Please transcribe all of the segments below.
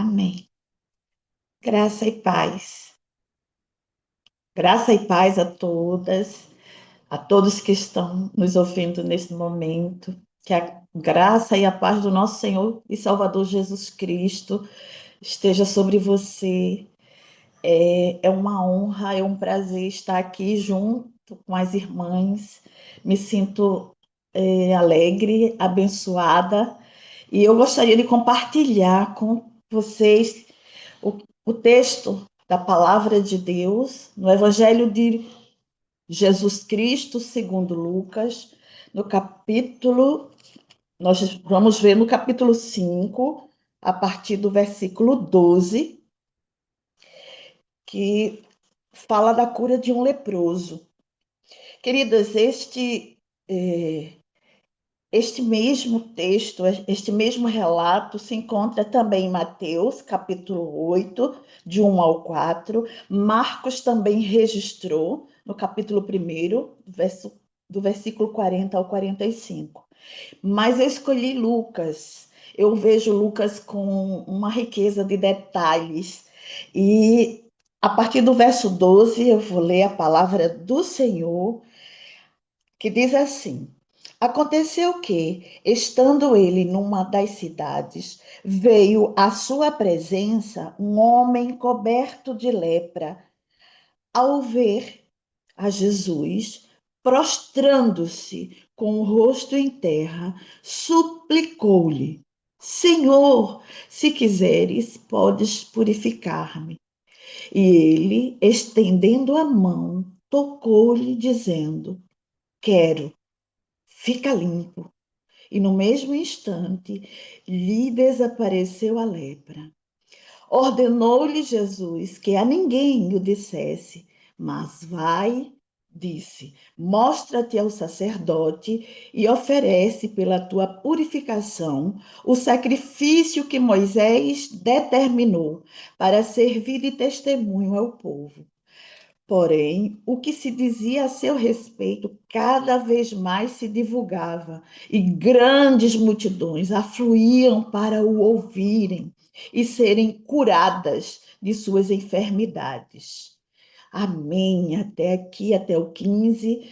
Amém. Graça e paz. Graça e paz a todos que estão nos ouvindo neste momento. Que a graça e a paz do nosso Senhor e Salvador Jesus Cristo esteja sobre você. É uma honra, é um prazer estar aqui junto com as irmãs. Me sinto alegre, abençoada. E eu gostaria de compartilhar com vocês o, o texto da palavra de Deus no Evangelho de Jesus Cristo, segundo Lucas, no capítulo, nós vamos ver no capítulo 5, a partir do versículo 12, que fala da cura de um leproso. Queridas, eh, este mesmo texto, este mesmo relato se encontra também em Mateus, capítulo 8, de 1 ao 4. Marcos também registrou no capítulo 1, do versículo 40 ao 45. Mas eu escolhi Lucas. Eu vejo Lucas com uma riqueza de detalhes. E a partir do verso 12, eu vou ler a palavra do Senhor, que diz assim: Aconteceu que, estando ele numa das cidades, veio à sua presença um homem coberto de lepra. Ao ver a Jesus, prostrando-se com o rosto em terra, suplicou-lhe: Senhor, se quiseres, podes purificar-me. E ele, estendendo a mão, tocou-lhe, dizendo: Quero, fica limpo. E no mesmo instante lhe desapareceu a lepra. Ordenou-lhe Jesus que a ninguém o dissesse, mas vai, disse, mostra-te ao sacerdote e oferece pela tua purificação o sacrifício que Moisés determinou para servir de testemunho ao povo. Porém, o que se dizia a seu respeito cada vez mais se divulgava, e grandes multidões afluíam para o ouvirem e serem curadas de suas enfermidades. Amém. Até aqui, até o 15.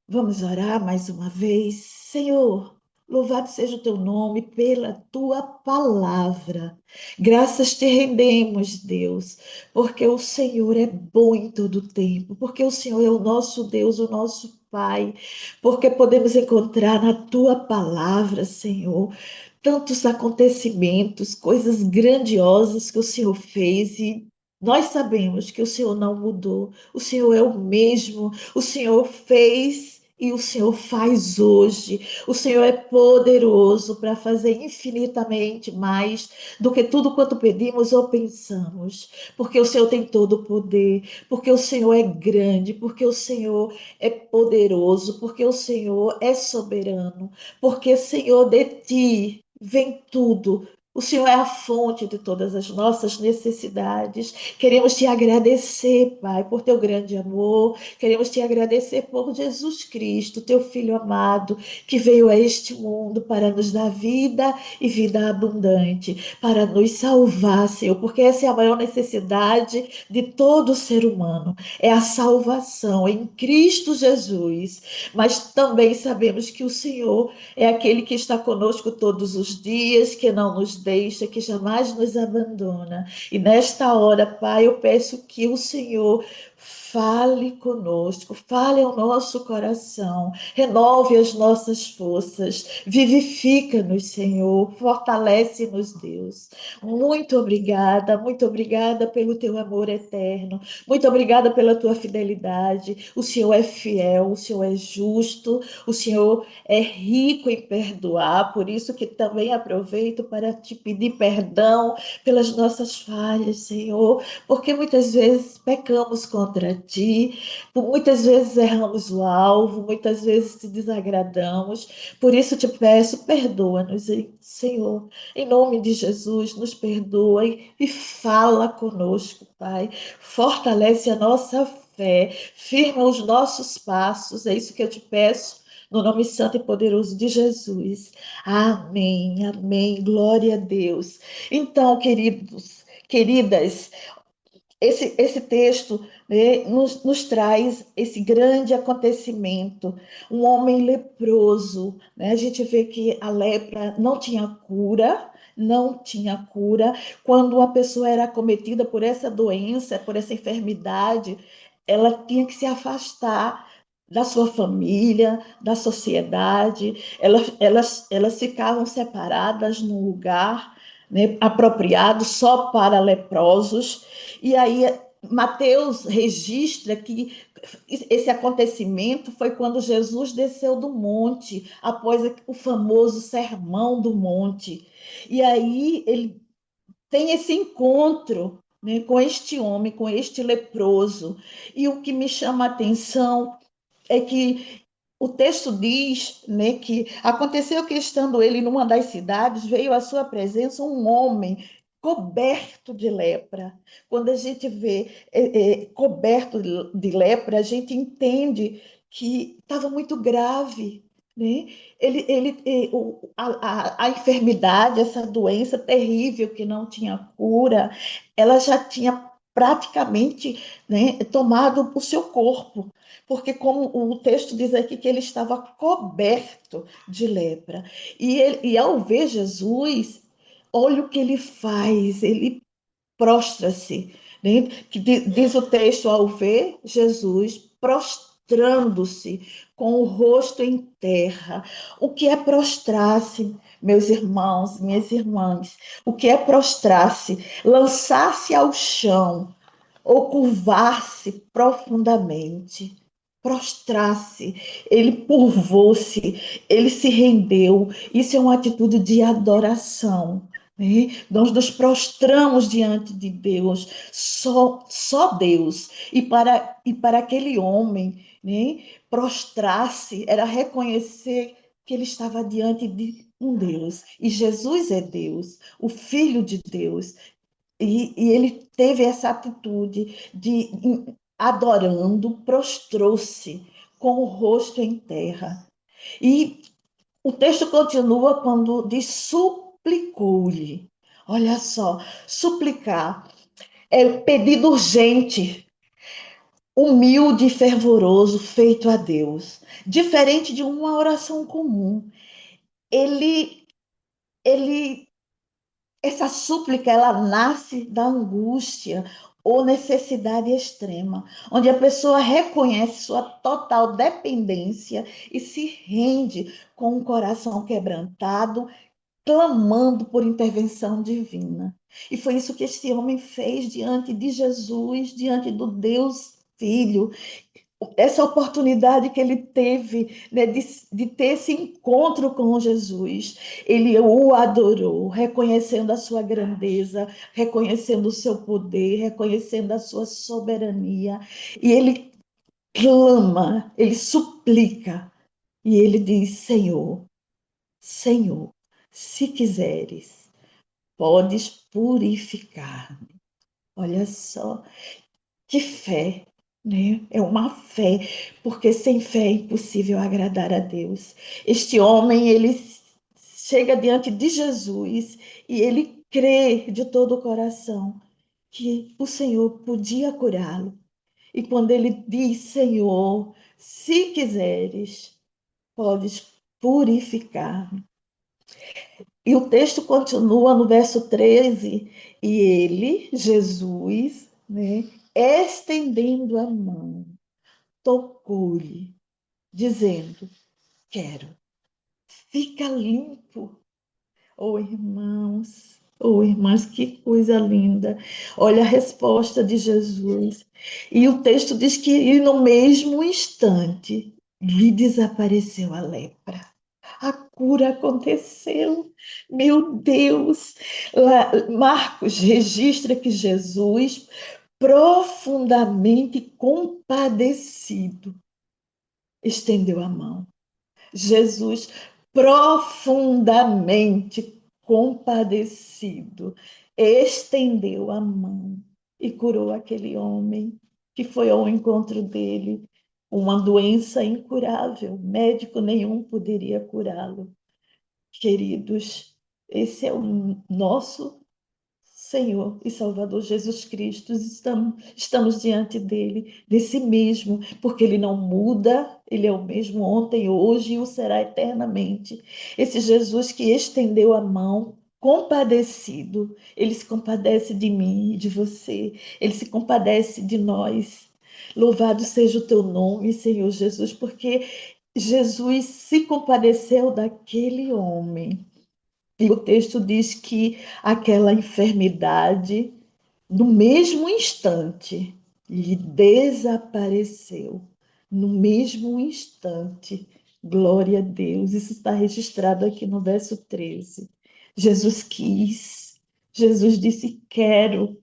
Vamos orar mais uma vez. Senhor, louvado seja o teu nome pela tua palavra. Graças te rendemos, Deus, porque o Senhor é bom em todo o tempo, porque o Senhor é o nosso Deus, o nosso Pai, porque podemos encontrar na tua palavra, Senhor, tantos acontecimentos, coisas grandiosas que o Senhor fez e nós sabemos que o Senhor não mudou, o Senhor é o mesmo, o Senhor fez e o Senhor faz hoje. O Senhor é poderoso para fazer infinitamente mais do que tudo quanto pedimos ou pensamos, porque o Senhor tem todo o poder, porque o Senhor é grande, porque o Senhor é poderoso, porque o Senhor é soberano, porque, Senhor, de ti vem tudo. O Senhor é a fonte de todas as nossas necessidades. Queremos te agradecer, Pai, por teu grande amor. Queremos te agradecer por Jesus Cristo, teu Filho amado, que veio a este mundo para nos dar vida e vida abundante, para nos salvar, Senhor, porque essa é a maior necessidade de todo ser humano, é a salvação em Cristo Jesus. Mas também sabemos que o Senhor é aquele que está conosco todos os dias, que não nos deixa, que jamais nos abandona. E nesta hora, Pai, eu peço que o Senhor fale conosco, fale ao nosso coração, renove as nossas forças, vivifica-nos, Senhor, fortalece-nos, Deus. Muito obrigada pelo teu amor eterno, muito obrigada pela tua fidelidade. O Senhor é fiel, o Senhor é justo, o Senhor é rico em perdoar, por isso que também aproveito para te pedir perdão pelas nossas falhas, Senhor, porque muitas vezes pecamos contra ti, muitas vezes erramos o alvo, muitas vezes te desagradamos, por isso te peço, perdoa-nos, Senhor, em nome de Jesus, nos perdoe e fala conosco, Pai, fortalece a nossa fé, firma os nossos passos, é isso que eu te peço no nome santo e poderoso de Jesus. Amém, amém, glória a Deus. Então, queridos, queridas, esse texto, né, nos traz esse grande acontecimento, um homem leproso, né? A gente vê que a lepra não tinha cura, não tinha cura. Quando uma pessoa era acometida por essa doença, por essa enfermidade, ela tinha que se afastar da sua família, da sociedade, elas ficavam separadas num lugar, né, apropriado só para leprosos. E aí Mateus registra que esse acontecimento foi quando Jesus desceu do monte, após o famoso Sermão do Monte. E aí ele tem esse encontro, né, com este homem, com este leproso. E o que me chama a atenção é que o texto diz, né, que aconteceu que, estando ele numa das cidades, veio à sua presença um homem coberto de lepra. Quando a gente vê coberto de lepra, a gente entende que estava muito grave. Né? A enfermidade, essa doença terrível que não tinha cura, ela já tinha praticamente, né, tomado o seu corpo, porque como o texto diz aqui que ele estava coberto de lepra. E ao ver Jesus, olha o que ele faz, ele prostra-se, né? Que diz o texto, ao ver Jesus prostrando-se com o rosto em terra. O que é prostrar-se, meus irmãos, minhas irmãs? O que é prostrar-se? Lançar-se ao chão ou curvar-se profundamente, prostrar-se, ele curvou-se, ele se rendeu. Isso é uma atitude de adoração. Né? Nós nos prostramos diante de Deus, só Deus. E para aquele homem, né, prostrar-se era reconhecer que ele estava diante de um Deus. E Jesus é Deus, o Filho de Deus. E ele teve essa atitude de, adorando, prostrou-se com o rosto em terra. E o texto continua quando diz suplicou-lhe. Olha só, suplicar é pedido urgente, humilde e fervoroso feito a Deus, diferente de uma oração comum. Ele, ele Essa súplica, ela nasce da angústia ou necessidade extrema, onde a pessoa reconhece sua total dependência e se rende com o coração quebrantado, clamando por intervenção divina. E foi isso que este homem fez diante de Jesus, diante do Deus Filho, essa oportunidade que ele teve, né, de ter esse encontro com Jesus. Ele o adorou, reconhecendo a sua grandeza, reconhecendo o seu poder, reconhecendo a sua soberania. E ele clama, ele suplica, e ele diz: Senhor, Senhor, se quiseres, podes purificar-me. Olha só, que fé, né? É uma fé, porque sem fé é impossível agradar a Deus. Este homem, ele chega diante de Jesus e ele crê de todo o coração que o Senhor podia curá-lo. E quando ele diz: Senhor, se quiseres, podes purificar. E o texto continua no verso 13, e ele, Jesus, né, estendendo a mão, tocou-lhe, dizendo: Quero, fica limpo. Oh, irmãos, oh, irmãs, que coisa linda. Olha a resposta de Jesus. E o texto diz que no mesmo instante lhe desapareceu a lepra. A cura aconteceu. Meu Deus! Marcos registra que Jesus, profundamente compadecido, estendeu a mão. Jesus, profundamente compadecido, estendeu a mão e curou aquele homem que foi ao encontro dele uma doença incurável, médico nenhum poderia curá-lo. Queridos, esse é o nosso Senhor e Salvador Jesus Cristo, estamos diante dele, desse mesmo, porque ele não muda, ele é o mesmo ontem, hoje e o será eternamente. Esse Jesus que estendeu a mão, compadecido, ele se compadece de mim e de você, ele se compadece de nós. Louvado seja o teu nome, Senhor Jesus, porque Jesus se compadeceu daquele homem. E o texto diz que aquela enfermidade, no mesmo instante, lhe desapareceu. No mesmo instante. Glória a Deus. Isso está registrado aqui no verso 13. Jesus quis. Jesus disse: quero.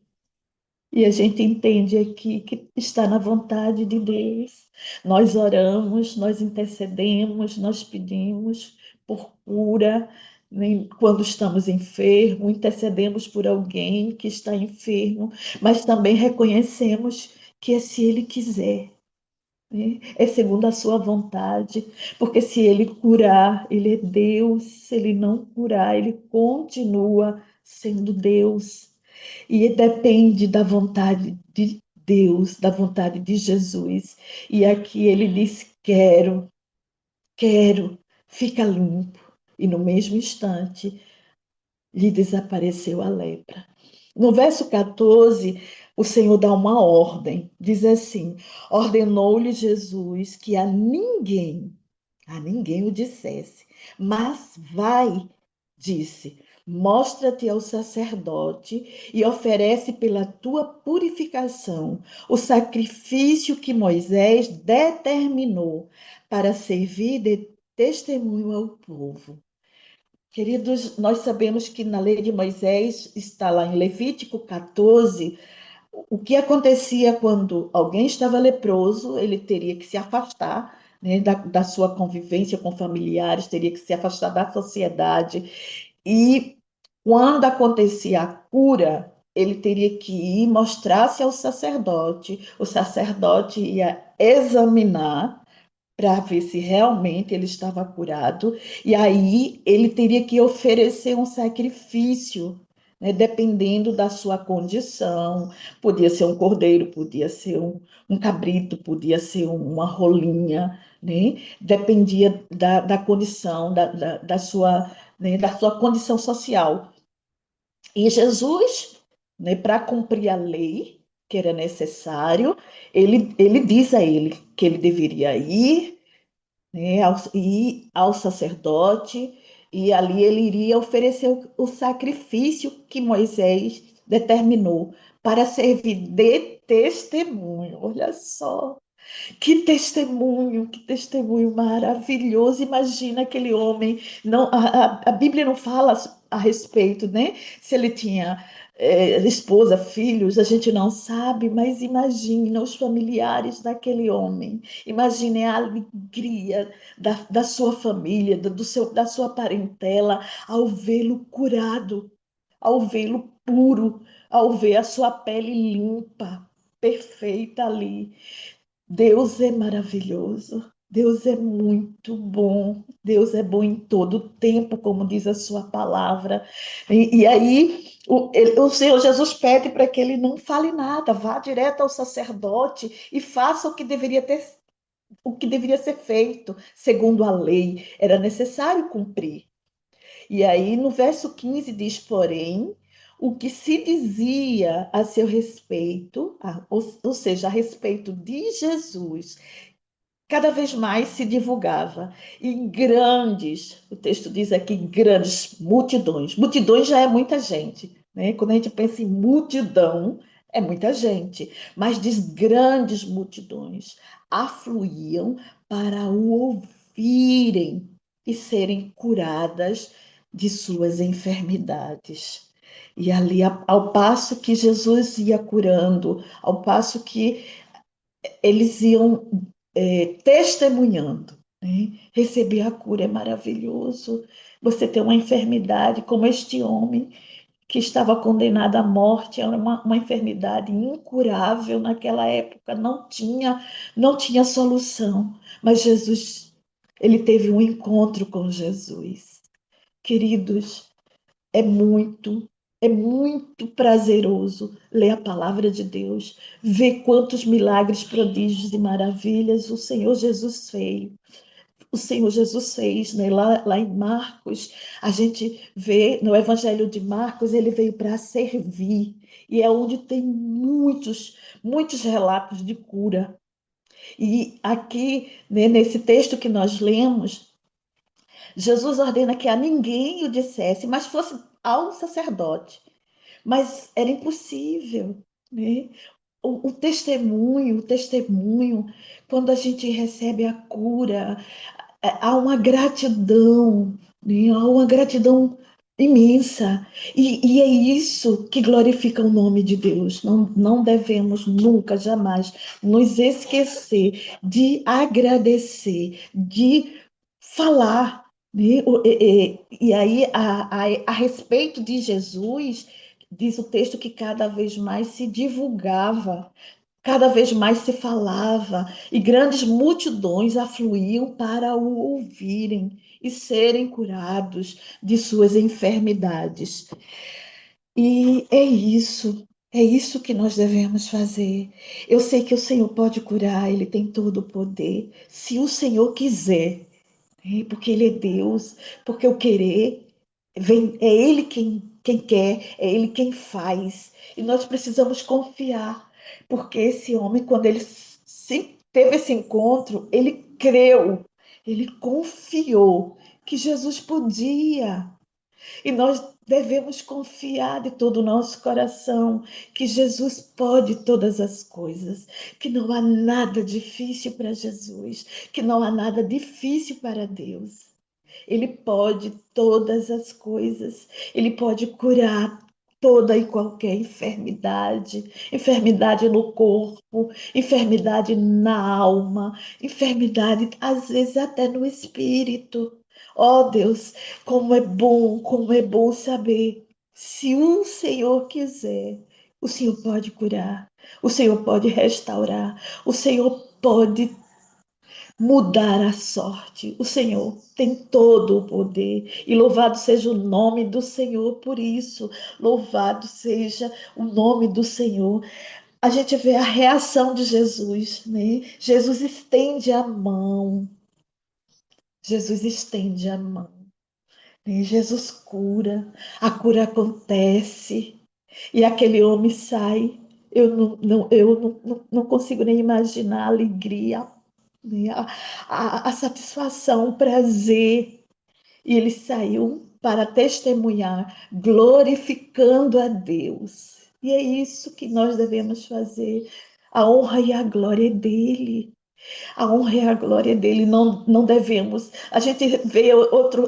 E a gente entende aqui que está na vontade de Deus. Nós oramos, nós intercedemos, nós pedimos por cura, né, quando estamos enfermos, intercedemos por alguém que está enfermo, mas também reconhecemos que é se Ele quiser, né? É segundo a sua vontade, porque se Ele curar, Ele é Deus, se Ele não curar, Ele continua sendo Deus. E depende da vontade de Deus, da vontade de Jesus. E aqui ele diz: quero, quero, fica limpo. E no mesmo instante lhe desapareceu a lepra. No verso 14, o Senhor dá uma ordem, diz assim: ordenou-lhe Jesus que a ninguém o dissesse, mas vai, disse, mostra-te ao sacerdote e oferece pela tua purificação o sacrifício que Moisés determinou para servir de testemunho ao povo. Queridos, nós sabemos que na lei de Moisés, está lá em Levítico 14, o que acontecia quando alguém estava leproso, ele teria que se afastar, né, da sua convivência com familiares, teria que se afastar da sociedade. E quando acontecia a cura, ele teria que ir mostrar-se ao sacerdote. O sacerdote ia examinar para ver se realmente ele estava curado, e aí ele teria que oferecer um sacrifício, né, dependendo da sua condição. Podia ser um cordeiro, podia ser um cabrito, podia ser uma rolinha, né? Dependia da condição, da sua, né, da sua condição social. E Jesus, né, para cumprir a lei que era necessário, ele diz a ele que ele deveria ir, né, ao sacerdote, e ali ele iria oferecer o sacrifício que Moisés determinou para servir de testemunho. Olha só, que testemunho maravilhoso. Imagina aquele homem, não, a Bíblia não fala a respeito, né? Se ele tinha esposa, filhos, a gente não sabe, mas imagina os familiares daquele homem, imagine a alegria da sua família, da sua parentela, ao vê-lo curado, ao vê-lo puro, ao ver a sua pele limpa, perfeita ali. Deus é maravilhoso, Deus é muito bom, Deus é bom em todo tempo, como diz a sua palavra. E aí o Senhor Jesus pede para que ele não fale nada, vá direto ao sacerdote e faça o que deveria ser feito, segundo a lei, era necessário cumprir. E aí no verso 15 diz, porém, o que se dizia a seu respeito, ou seja, a respeito de Jesus, cada vez mais se divulgava. E grandes, o texto diz aqui, grandes multidões. Multidões já é muita gente, né? Quando a gente pensa em multidão, é muita gente. Mas diz grandes multidões afluíam para o ouvirem e serem curadas de suas enfermidades. E ali, ao passo que Jesus ia curando, ao passo que eles iam testemunhando, né? Receber a cura é maravilhoso. Você tem uma enfermidade como este homem, que estava condenada à morte, era uma enfermidade incurável naquela época, não tinha solução. Mas Jesus, ele teve um encontro com Jesus. Queridos, é muito, é muito prazeroso ler a palavra de Deus, ver quantos milagres, prodígios e maravilhas o Senhor Jesus fez, né? Lá em Marcos, a gente vê no Evangelho de Marcos, ele veio para servir, e é onde tem muitos, muitos relatos de cura. E aqui, né, nesse texto que nós lemos, Jesus ordena que a ninguém o dissesse, mas fosse ao sacerdote. Mas era impossível, né? O testemunho, quando a gente recebe a cura, há uma gratidão, né? Há uma gratidão imensa. E é isso que glorifica o nome de Deus. Não devemos nunca, jamais, nos esquecer de agradecer, de falar. Né? E aí, a respeito de Jesus, diz o texto que cada vez mais se divulgava, cada vez mais se falava, e grandes multidões afluíam para o ouvirem e serem curados de suas enfermidades. E é isso que nós devemos fazer. Eu sei que o Senhor pode curar, Ele tem todo o poder, se o Senhor quiser, né? Porque Ele é Deus, porque o querer é Ele quem quer, é Ele quem faz. E nós precisamos confiar, porque esse homem, quando ele teve esse encontro, ele creu, ele confiou que Jesus podia. E nós devemos confiar de todo o nosso coração que Jesus pode todas as coisas, que não há nada difícil para Jesus, que não há nada difícil para Deus. Ele pode todas as coisas, ele pode curar toda e qualquer enfermidade, enfermidade no corpo, enfermidade na alma, enfermidade às vezes até no espírito. Oh Deus, como é bom saber, se o Senhor quiser, o Senhor pode curar, o Senhor pode restaurar, o Senhor pode mudar a sorte. O Senhor tem todo o poder. E louvado seja o nome do Senhor por isso. Louvado seja o nome do Senhor. A gente vê a reação de Jesus, né? Jesus estende a mão. Jesus estende a mão. Né? Jesus cura. A cura acontece. E aquele homem sai. Eu não consigo nem imaginar a alegria, né? A satisfação, o prazer. E ele saiu para testemunhar, glorificando a Deus. E é isso que nós devemos fazer. A honra e a glória é dele. A honra e a glória é dele. Não devemos. A gente vê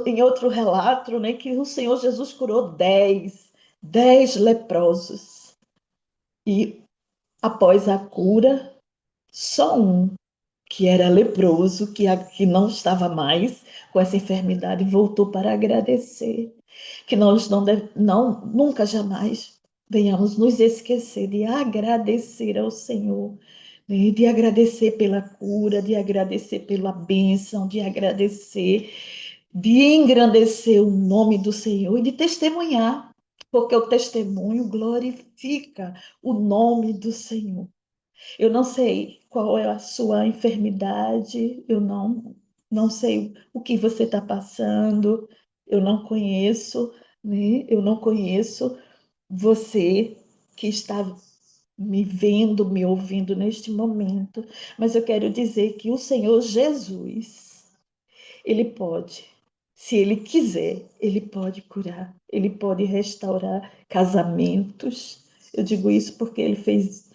em outro relato, né, que o Senhor Jesus curou 10 leprosos. E após a cura, só um, que era leproso, que não estava mais com essa enfermidade, voltou para agradecer. Que nós nunca jamais venhamos nos esquecer de agradecer ao Senhor, né? De agradecer pela cura, de agradecer pela bênção, de agradecer, de engrandecer o nome do Senhor e de testemunhar, porque o testemunho glorifica o nome do Senhor. Eu não sei qual é a sua enfermidade, eu não sei o que você está passando, eu não conheço, né? Eu não conheço você que está me vendo, me ouvindo neste momento, mas eu quero dizer que o Senhor Jesus, ele pode, se ele quiser, ele pode curar, ele pode restaurar casamentos. Eu digo isso porque ele fez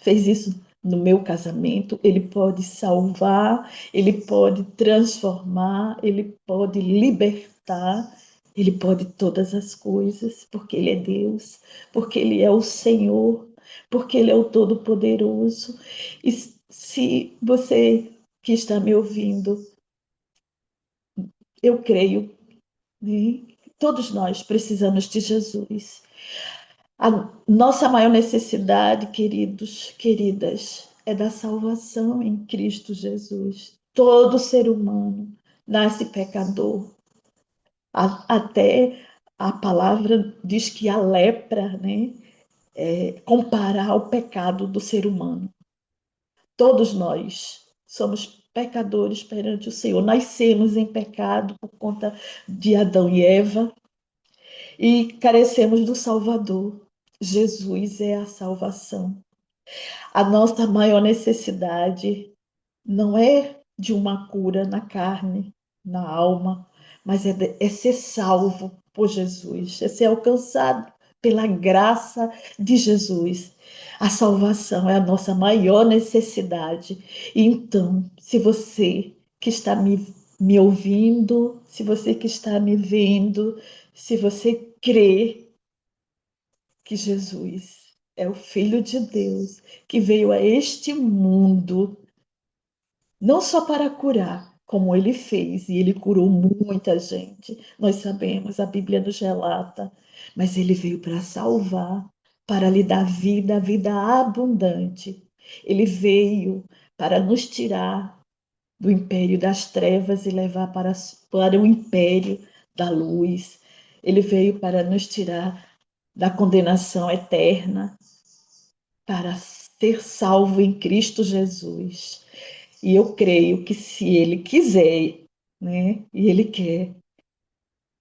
isso no meu casamento. Ele pode salvar, ele pode transformar, ele pode libertar. Ele pode todas as coisas, porque Ele é Deus, porque Ele é o Senhor, porque Ele é o Todo-Poderoso. E se você que está me ouvindo, eu creio, né? Todos nós precisamos de Jesus. A nossa maior necessidade, queridos, queridas, é da salvação em Cristo Jesus. Todo ser humano nasce pecador. Até a palavra diz que a lepra, né, compara ao pecado do ser humano. Todos nós somos pecadores perante o Senhor. Nascemos em pecado por conta de Adão e Eva e carecemos do Salvador. Jesus é a salvação. A nossa maior necessidade não é de uma cura na carne, na alma, mas é ser salvo por Jesus, é ser alcançado pela graça de Jesus. A salvação é a nossa maior necessidade. Então, se você que está me ouvindo, se você que está me vendo, se você crê que Jesus é o Filho de Deus que veio a este mundo não só para curar, como ele fez, e ele curou muita gente. Nós sabemos, a Bíblia nos relata, mas ele veio para salvar, para lhe dar vida, vida abundante. Ele veio para nos tirar do império das trevas e levar para o império da luz. Ele veio para nos tirar da condenação eterna, para ser salvo em Cristo Jesus. E eu creio que se ele quiser, né, e ele quer,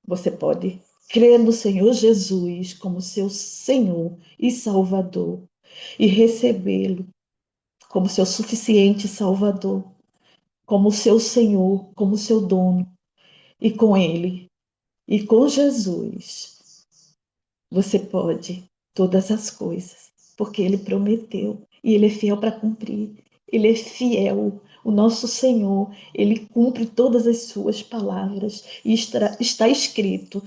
você pode crer no Senhor Jesus como seu Senhor e Salvador e recebê-lo como seu suficiente Salvador, como seu Senhor, como seu dono. E com ele e com Jesus, você pode todas as coisas, porque ele prometeu e ele é fiel para cumprir. Ele é fiel, o nosso Senhor, ele cumpre todas as suas palavras e está escrito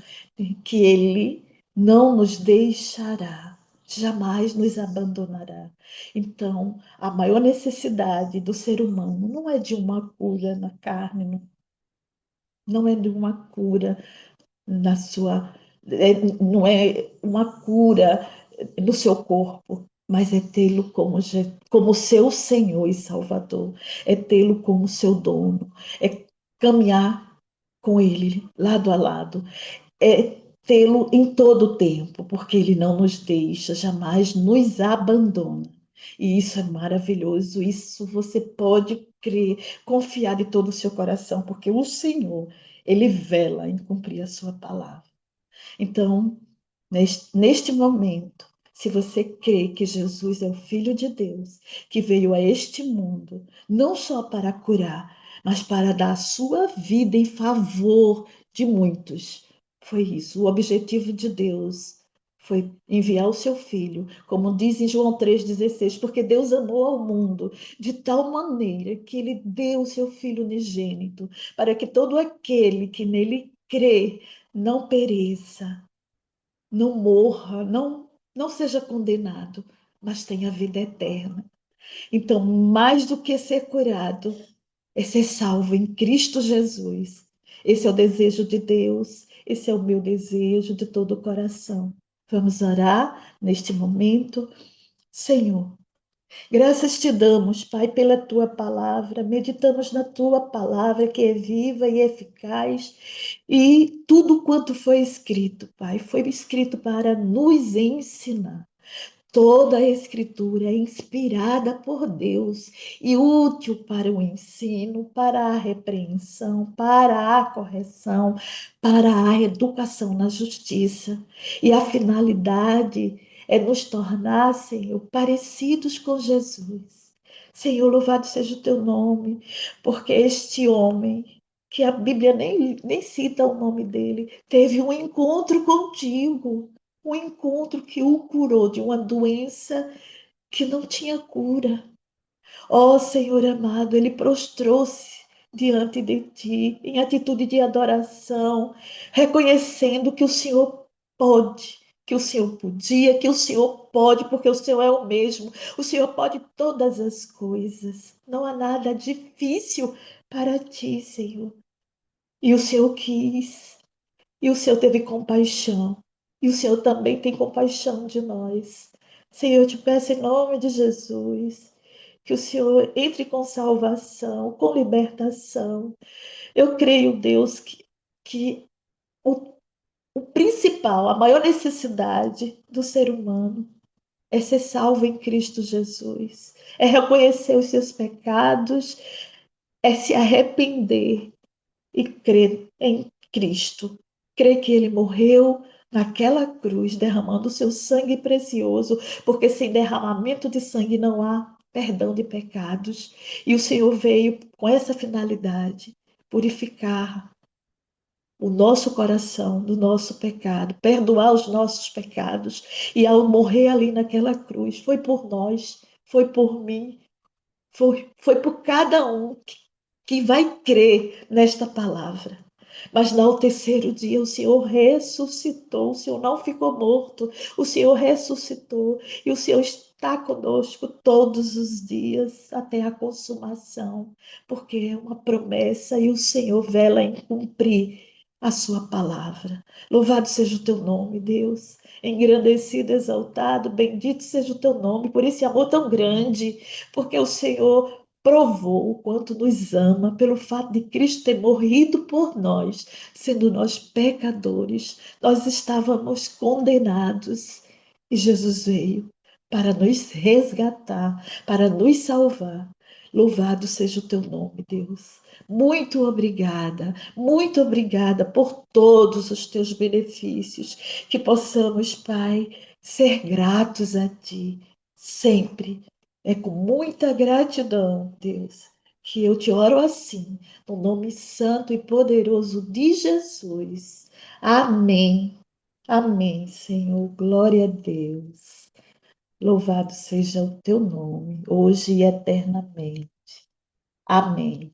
que ele não nos deixará, jamais nos abandonará. Então, a maior necessidade do ser humano não é de uma cura na carne, não é de uma cura na sua. Não é uma cura no seu corpo, mas é tê-lo como seu Senhor e Salvador, é tê-lo como seu dono, é caminhar com Ele lado a lado, é tê-lo em todo o tempo, porque Ele não nos deixa, jamais nos abandona. E isso é maravilhoso, isso você pode crer, confiar de todo o seu coração, porque o Senhor, Ele vela em cumprir a sua palavra. Então, neste momento, se você crê que Jesus é o Filho de Deus, que veio a este mundo, não só para curar, mas para dar a sua vida em favor de muitos. Foi isso. O objetivo de Deus foi enviar o seu Filho, como diz em João 3,16, porque Deus amou ao mundo de tal maneira que ele deu o seu Filho unigênito, para que todo aquele que nele crê não pereça, não morra, não seja condenado, mas tenha vida eterna. Então, mais do que ser curado, é ser salvo em Cristo Jesus. Esse é o desejo de Deus, esse é o meu desejo de todo o coração. Vamos orar neste momento. Senhor, graças te damos, Pai, pela tua palavra. Meditamos na tua palavra, que é viva e eficaz. E tudo quanto foi escrito, Pai, foi escrito para nos ensinar. Toda a Escritura é inspirada por Deus e útil para o ensino, para a repreensão, para a correção, para a educação na justiça. E a finalidade é nos tornar, Senhor, parecidos com Jesus. Senhor, louvado seja o teu nome, porque este homem, que a Bíblia nem cita o nome dele, teve um encontro contigo, um encontro que o curou de uma doença que não tinha cura. Ó Senhor amado, ele prostrou-se diante de ti em atitude de adoração, reconhecendo que o Senhor pode, que o Senhor podia, que o Senhor pode, porque o Senhor é o mesmo. O Senhor pode todas as coisas. Não há nada difícil para ti, Senhor. E o Senhor quis E o Senhor teve compaixão. E o Senhor também tem compaixão de nós. Senhor, eu te peço em nome de Jesus, que o Senhor entre com salvação, com libertação. Eu creio, Deus, que o, o principal, a maior necessidade do ser humano é ser salvo em Cristo Jesus, é reconhecer os seus pecados, é se arrepender e crer em Cristo. Crer que ele morreu naquela cruz, derramando o seu sangue precioso, porque sem derramamento de sangue não há perdão de pecados. E o Senhor veio com essa finalidade, purificar o nosso coração do nosso pecado, perdoar os nossos pecados. E ao morrer ali naquela cruz, foi por nós, foi por mim, foi por cada um que vai crer nesta palavra. Mas no terceiro dia o Senhor ressuscitou, o Senhor não ficou morto, o Senhor ressuscitou e o Senhor está conosco todos os dias até a consumação, porque é uma promessa e o Senhor vela em cumprir a sua palavra. Louvado seja o teu nome, Deus. Engrandecido, exaltado, bendito seja o teu nome por esse amor tão grande, porque o Senhor provou o quanto nos ama pelo fato de Cristo ter morrido por nós, sendo nós pecadores, nós estávamos condenados e Jesus veio para nos resgatar, para nos salvar. Louvado seja o teu nome, Deus. Muito obrigada por todos os teus benefícios, que possamos, Pai, ser gratos a ti sempre. É com muita gratidão, Deus, que eu te oro assim, no nome santo e poderoso de Jesus. Amém. Amém, Senhor. Glória a Deus. Louvado seja o teu nome, hoje e eternamente. Amém.